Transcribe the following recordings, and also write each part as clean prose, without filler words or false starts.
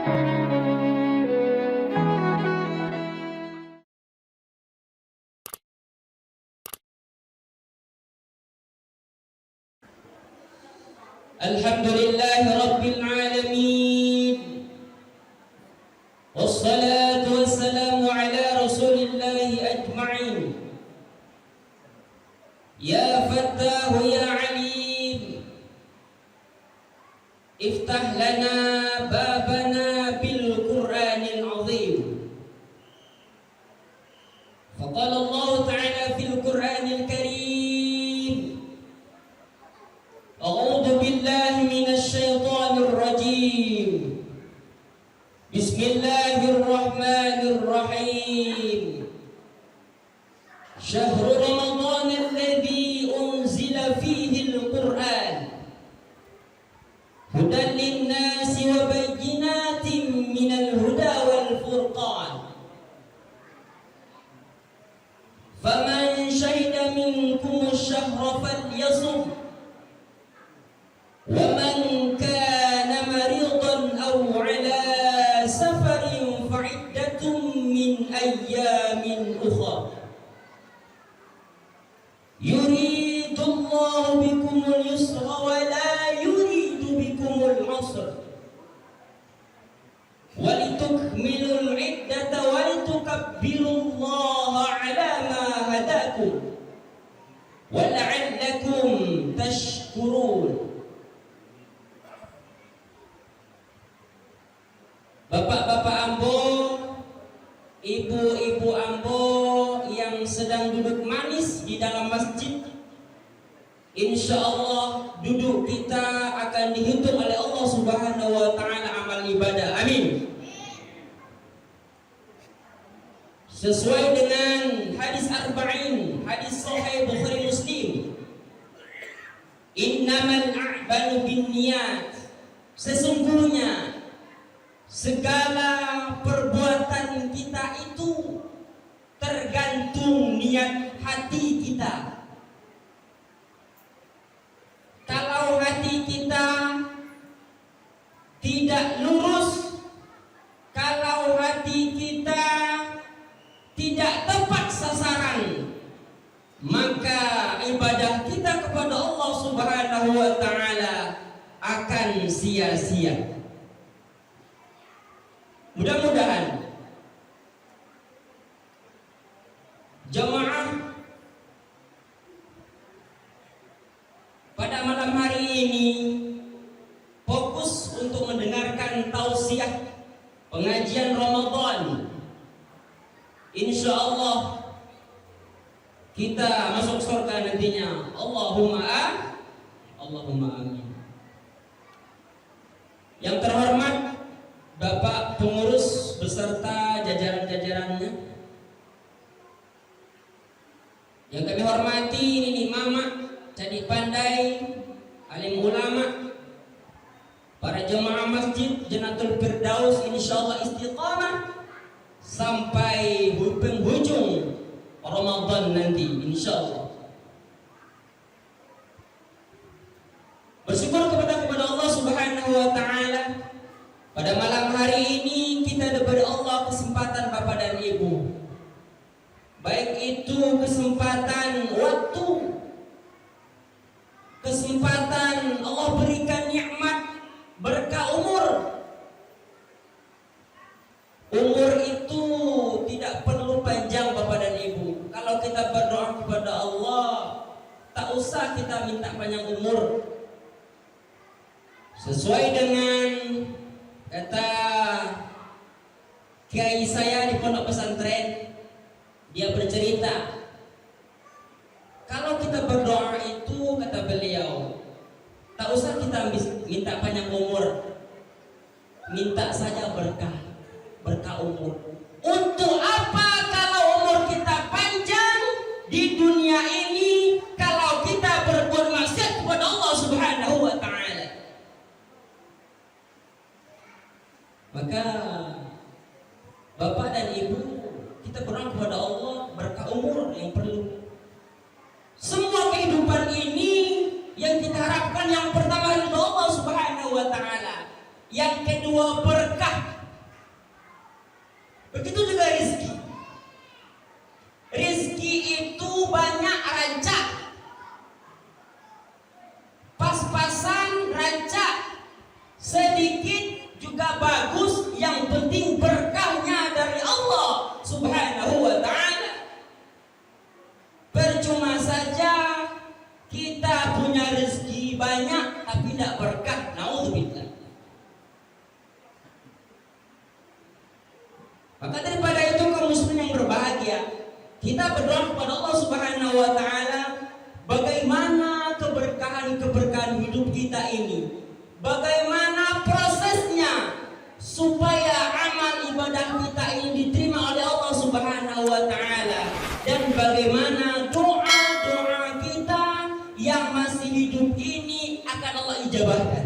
Alhamdulillahi Rabbil Alamin. Wassalatu wassalamu ala rasulillahi ajma'in. Ya Fattahu ya Alim, iftah lana babana bil Qur'anil azim. Faqala Allah Ta'ala fil Qur'anil karim, A'udzu billahi minasy syaithanir rajim. Bismillahirrahmanirrahim. Syahrul Ramadan alladzi unzila fihi al-Qur'an hudan lin-nasi wa bayyinatin minal huda wal furqan. Faman syahida minkum asy-syahra falyasum. وَمَنْ كَانَ مَرِيضًا أَوْ عَلَى سَفَرٍ فَعِدَّةٌ مِّنْ أَيَّامٍ أُخَرَ يُرِيدُ اللَّهُ بِكُمُ الْيُسْرَ وَلَا يُرِيدُ بِكُمُ الْعُسْرَ وَلِتُكْمِلُوا الْعِدَّةَ وَلِتُكَبِّرُوا اللَّهَ عَلَى مَا هَدَاكُمْ وَلَعَلَّكُمْ تَشْكُرُونَ. Bapak-bapak Ambo, ibu-ibu Ambo yang sedang duduk manis di dalam masjid, insya Allah duduk kita akan dihitung oleh Allah Subhanahu wa Ta'ala amal ibadah. Amin. Sesuai dengan hadis arba'in, hadis sahih Bukhari Muslim, innamal a'malu binniyat, sesungguhnya segala perbuatan kita itu tergantung niat hati kita. Kalau hati kita tidak lurus, kalau hati kita tidak tepat sasaran, maka ibadah kita kepada Allah Subhanahu wa Ta'ala akan sia-sia. Mudah-mudahan jemaah pada malam hari ini fokus untuk mendengarkan tausiah pengajian Ramadan. Insya Allah kita masuk surga nantinya. Allahumma amin. Yang terhormat Bapak pengurus beserta jajaran-jajarannya, yang kami hormati Nini Mama, Cadi Pandai, alim ulama, para jemaah masjid Jannatul Firdaus insyaallah istiqamah sampai penghujung Ramadan nanti insyaallah. Bersyukur kepada Allah Subhanahu wa Ta'ala. Pada malam hari ini kita diberi Allah kesempatan Bapak dan Ibu, baik itu kesempatan waktu, kesempatan Allah berikan nikmat berkah umur. Umur itu tidak perlu panjang Bapak dan Ibu. Kalau kita berdoa kepada Allah, tak usah kita minta panjang umur. Sesuai dengan kata kiai saya di pondok pesantren, dia bercerita, kalau kita berdoa itu, kata beliau, tak usah kita minta panjang umur, minta saja berkah umur. Untuk apa kalau umur kita panjang di dunia ini kalau kita berbuat maksiat kepada Allah Subhanahu wa Ta'ala? Maka Bapak dan Ibu, kita berdoa kepada Allah berkah umur yang perlu. Semua kehidupan ini yang kita harapkan, yang pertama ridho Allah Subhanahu wa Ta'ala, yang kedua berkah penting berkahnya dari Allah Subhanahu wa ta'ala. Percuma saja kita punya rezeki banyak tapi tidak berkah, naudzubillah. Maka daripada itu kaum muslimin yang berbahagia, kita berdoa kepada Allah Subhanahu wa ta'ala bagaimana keberkahan hidup kita ini, bagaimana prosesnya supaya amal ibadah kita ini diterima oleh Allah Subhanahu wa ta'ala, dan bagaimana doa-doa kita yang masih hidup ini akan Allah ijabahkan.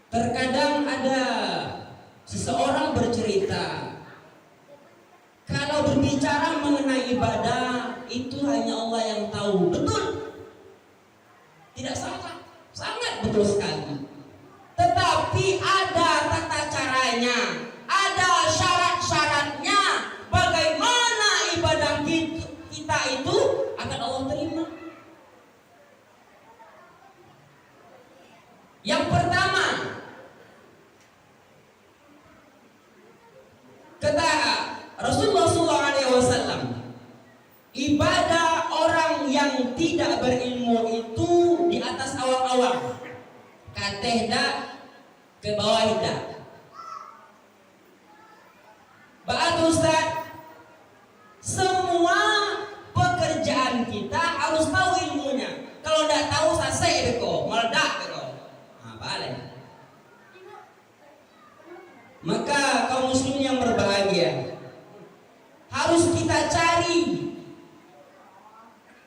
Terkadang ada seseorang bercerita, kalau berbicara mengenai ibadah itu hanya Allah yang tahu. Betul, tidak salah, sangat betul sekali. Tetapi ada tata caranya, ada syarat-syaratnya bagaimana ibadah kita itu akan Allah terima. Yang pertama, kata Rasulullah SAW, ibadah orang yang tidak berilmu itu di atas awang-awang, katehda ke bawah hida. Ba'at Ustaz, semua pekerjaan kita harus tahu ilmunya. Kalau tidak tahu selesai beko, meledak beko. Nah, balik. Maka kaum muslimin yang berbahagia, harus kita cari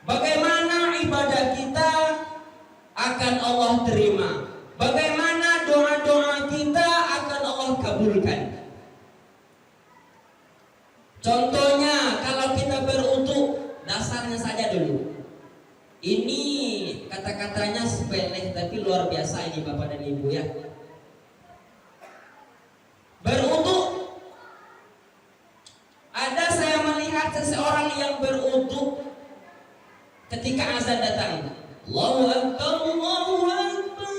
bagaimana ibadah kita akan Allah terima, bagaimana doa-doa kita akan Allah kabulkan. Contohnya kalau kita berwudu, dasarnya saja dulu. Ini kata-katanya sepele tapi luar biasa ini Bapak dan Ibu ya. Berwudu, ada saya melihat seseorang yang berwudu ketika azan datang, Allahu Akbar, Allahu Akbar.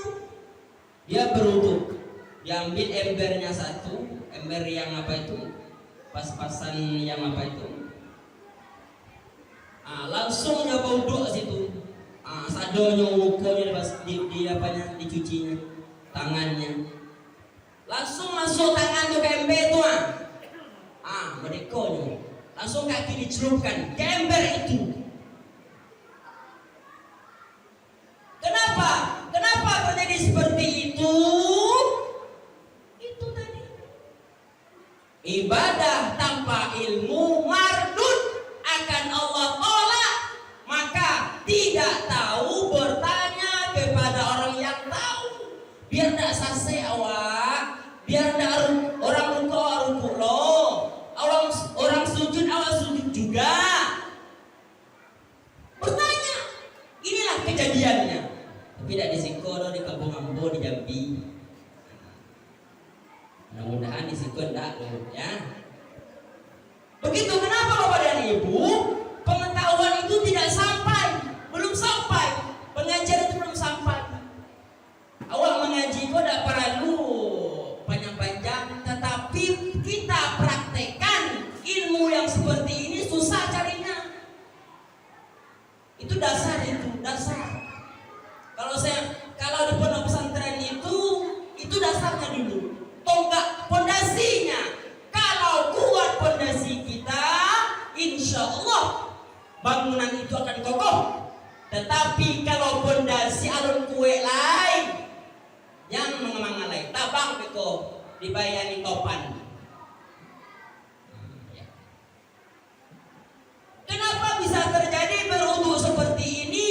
Dia berwudu, diambil embernya satu, ember yang apa itu, pas-pasan yang apa itu, langsung nyoba wudu situ, sadonya wukunya di apanya, dicucinya tangannya, langsung masuk tangan tuh ke ember tuh, mereka langsung kaki dicelupkan ke ember itu. Kenapa? Kenapa terjadi seperti itu? Itu tadi. Ibadah tanpa ilmu mardud, akan Allah tolak. Maka tidak tahu bertanya kepada orang yang tahu. Biar tidak sase awak, biar tidak orang ruku lo, orang sujud awak sujud juga. Bertanya. Inilah kejadiannya. Tidak di Sikono, di Kampung Ambo, di Jambi. Mudah-mudahan di Sikono enggak ya. Begitu, kenapa Bapak dan Ibu? Pengetahuan itu tidak sampai, belum sampai. Pengajian itu belum sampai. Awak mengaji kok tidak perlu panjang-panjang, tetapi kita praktekkan ilmu yang seperti ini susah carinya. Itu dasar, itu dasar. Kalau di pondok pesantren itu dasarnya dulu, tonggak pondasinya. Kalau kuat pondasi kita, insya Allah bangunan itu akan kokoh. Tetapi kalau pondasi alun kue lain, yang mengamalai tabang beko dibayani topan. Kenapa bisa terjadi berwudu seperti ini?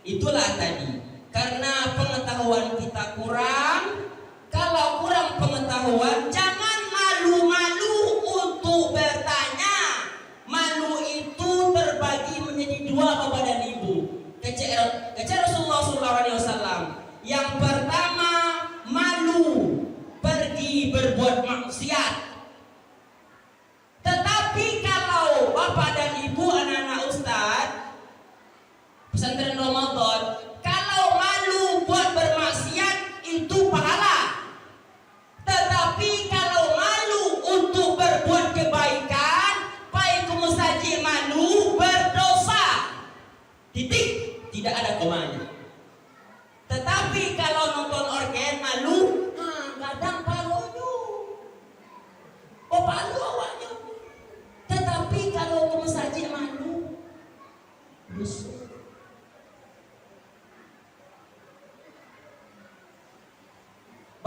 Itulah tadi, karena pengetahuan kita kurang. Kalau kurang pengetahuan, jangan malu-malu untuk bertanya. Malu itu terbagi menjadi dua Bapak dan Ibu. Kecil Rasulullah SAW. Yang pertama, malu pergi berbuat maksiat. Tetapi kalau Bapak dan Ibu, anak-anak Ustadz pesantren Ramadan, kalau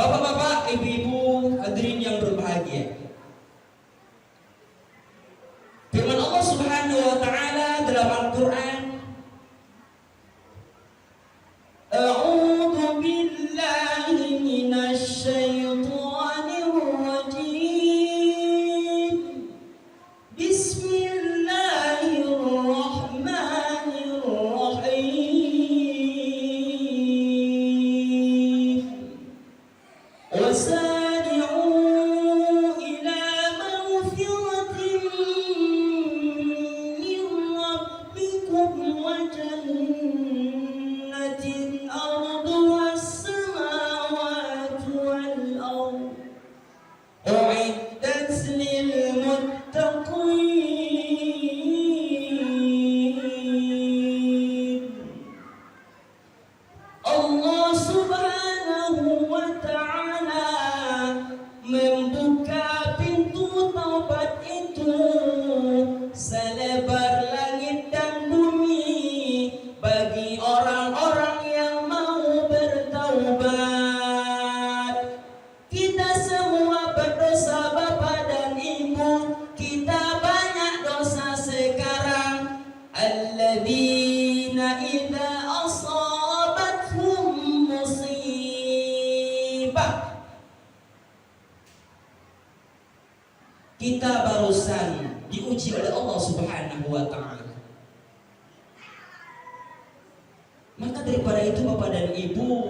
Bapak-bapak, ibu-ibu, hadirin yang berbahagia. Firman Allah Subhanahu wa taala dalam Al-Qur'an, A'udzu billahi minasy syaithanir rajim. Bismillahirrahmanirrahim. وسارعوا إلى مغفرة من ربكم وجنة أرضها السماوات والأرض أعدت للمتقين. Allah Subhanahu wa ta'ala membuka pintu taubat itu selebar langit dan bumi bagi orang-orang yang mau bertaubat. Kita semua berdosa Bapak dan Ibu, kita banyak dosa sekarang. Alladzina idza asabathum musibah. Kita barusan diuji oleh Allah Subhanahu wa taala. Maka daripada itu Bapak dan Ibu,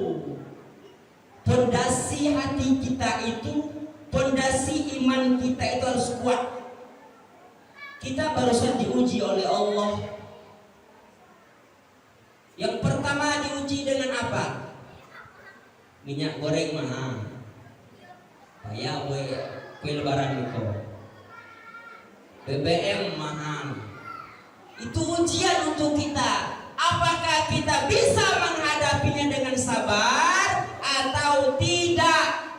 pondasi hati kita itu, pondasi iman kita itu harus kuat. Kita barusan diuji oleh Allah. Yang pertama diuji dengan apa? Minyak goreng mahal. Kayak kue lebaran itu. BBM mahal. Itu ujian untuk kita. Apakah kita bisa menghadapinya dengan sabar atau tidak?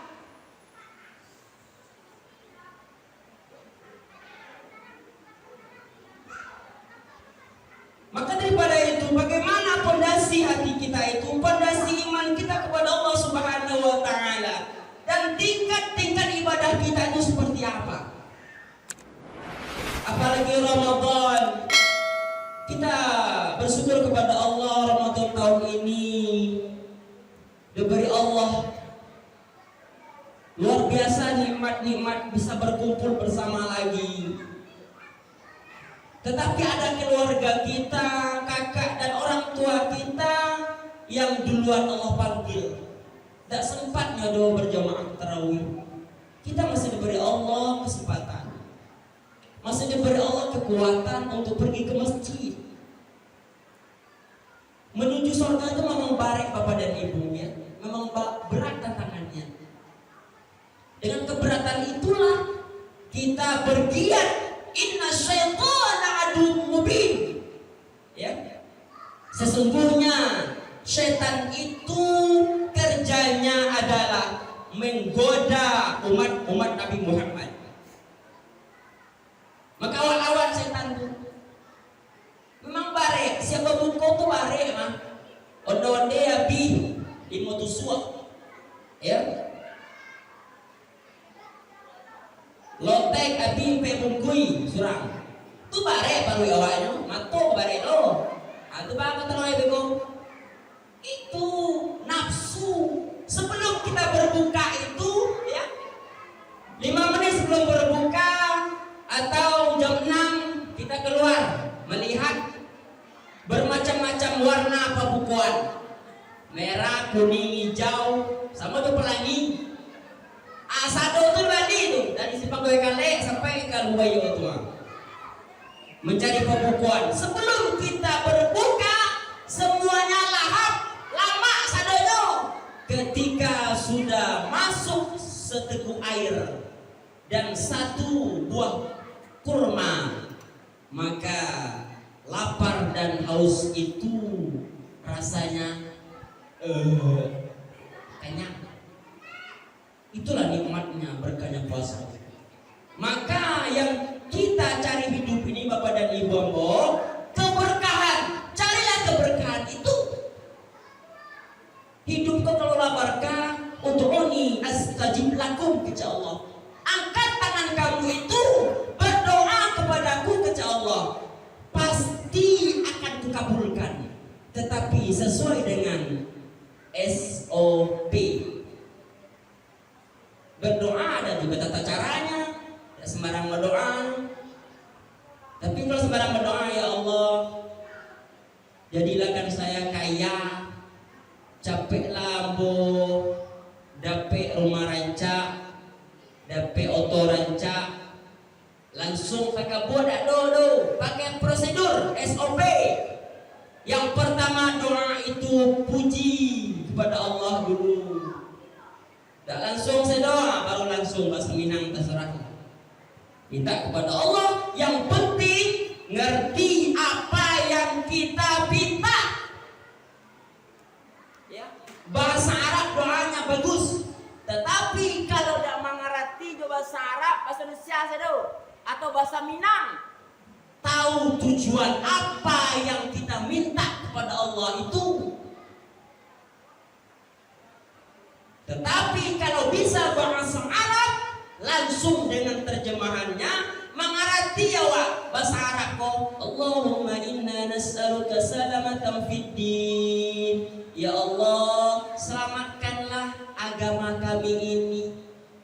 Maka daripada itu, bagaimana pondasi hati kita itu, pondasi iman kita kepada Allah Subhanahu wa taala, dan tingkat-tingkat ibadah kita itu seperti apa? Apalagi Ramadan. Kita bersyukur kepada Allah, Ramadan tahun ini diberi Allah luar biasa nikmat-nikmat, bisa berkumpul bersama lagi. Tetapi ada keluarga kita, kakak dan orang tua kita yang duluan Allah panggil, tidak sempatnya doa berjamaah tarawih. Kita masih diberi Allah kesempatan, masih diberi Allah kekuatan untuk pergi ke masjid. Menuju surga itu memang baik Bapak dan Ibu ya, memang berat tantangannya. Dengan keberatan itulah kita bergiat. Inna syaitana aduwwun mubin. Ya. Sesungguhnya syaitan itu kerjanya adalah menggoda umat Nabi Muhammad. Maka awal-awal syaitan itu memang bare, siapa buko tuh bare mah. Onde-onde abi imotusua. Ya. Lotek abi pebungkui surang. Tu bare baru awalnya, mato bare lo. Atu ba kataloy bego. Itu nafsu. Sebelum kita berbuka itu ya, 5 menit sebelum berbuka atau jam 6 kita keluar melihat bermacam-macam warna pembukuan. Merah, kuning, hijau, sama tuh pelangi. Asado tuh tadi itu dari simpang gue kale sampai ke Lubayo itu mencari pembukuan. Sebelum kita berbuka semuanya lahap, lama sadonya. Ketika sudah masuk seteguk air dan 1 buah kurma, maka lapar dan haus itu rasanya kenyang. Itulah nikmatnya berkahnya puasa. Maka yang kita cari hidup ini Bapak dan Ibu Ambo, keberkahan. Carilah keberkahan itu. Hidup kau kalau berkah untuk ud'uni astajib lakum, kata Allah. Angkat tangan kamu itu, berdoa kepadaku, kata Allah, pasti akan kukabulkan, tetapi sesuai dengan SOP. Berdoa ada juga tata caranya, tidak sembarang berdoa. Tapi kalau sembarang berdoa, ya Allah, jadilah saya kaya, capek lambo, dapet rumah rancak, dapet oto rancak, langsung saya buat dulu pakai prosedur SOP. Yang pertama doa itu puji kepada Allah dulu. Tak langsung saya doa, baru langsung bahasa Minang terserah. Minta kepada Allah. Yang penting ngerti apa yang kita minta. Ya, bahasa Arab doanya bagus. Tetapi kalau tidak mengerti bahasa Arab, bahasa Indonesia saja atau bahasa Minang, tahu tujuan apa yang kita minta kepada Allah itu. Tetapi kalau bisa bahasa Arab, langsung dengan terjemahannya mengerti ya bahasa Arab kok. Allahumma inna nas'aluka salamatan fid din. Ya Allah, selamatkanlah agama kami ini.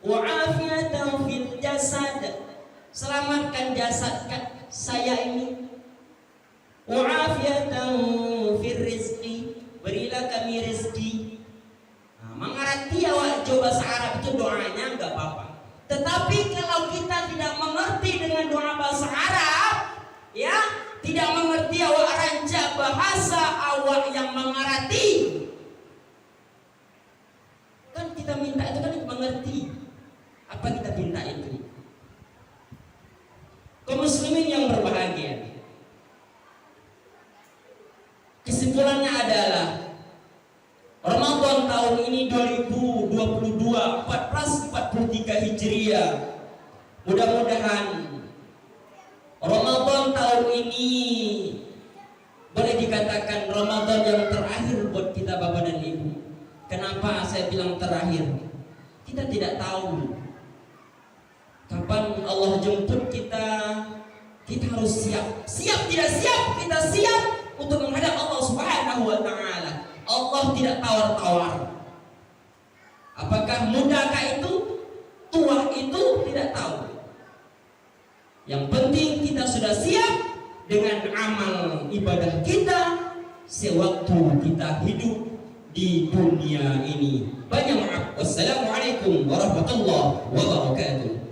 Wa afiyatan fil jasad. Selamatkan jasad saya ini. Wa afiyatan fil rizqi. Berilah kami rezeki. Mengerti awak coba bahasa Arab itu doanya enggak apa-apa. Tetapi kalau kita tidak mengerti dengan doa bahasa Arab, ya, tidak mengerti awak rancak bahasa awak yang mengerti. Kan kita minta itu kan mengerti apa kita minta itu. Kaum muslimin yang berbahagia, kesimpulannya adalah Ramadan tahun ini 2022 1443 Hijriah. Mudah-mudahan Ramadan tahun ini boleh dikatakan Ramadan yang terakhir buat kita Bapak dan Ibu. Kenapa saya bilang terakhir? Kita tidak tahu kapan Allah jemput kita. Kita harus siap. Siap tidak siap, kita siap untuk menghadap Allah Subhanahu wa taala. Allah tidak tawar-tawar. Apakah mudakah itu, tua itu, tidak tahu. Yang penting kita sudah siap dengan amal ibadah kita sewaktu kita hidup di dunia ini. Banyak maaf. Wassalamualaikum warahmatullahi wabarakatuh.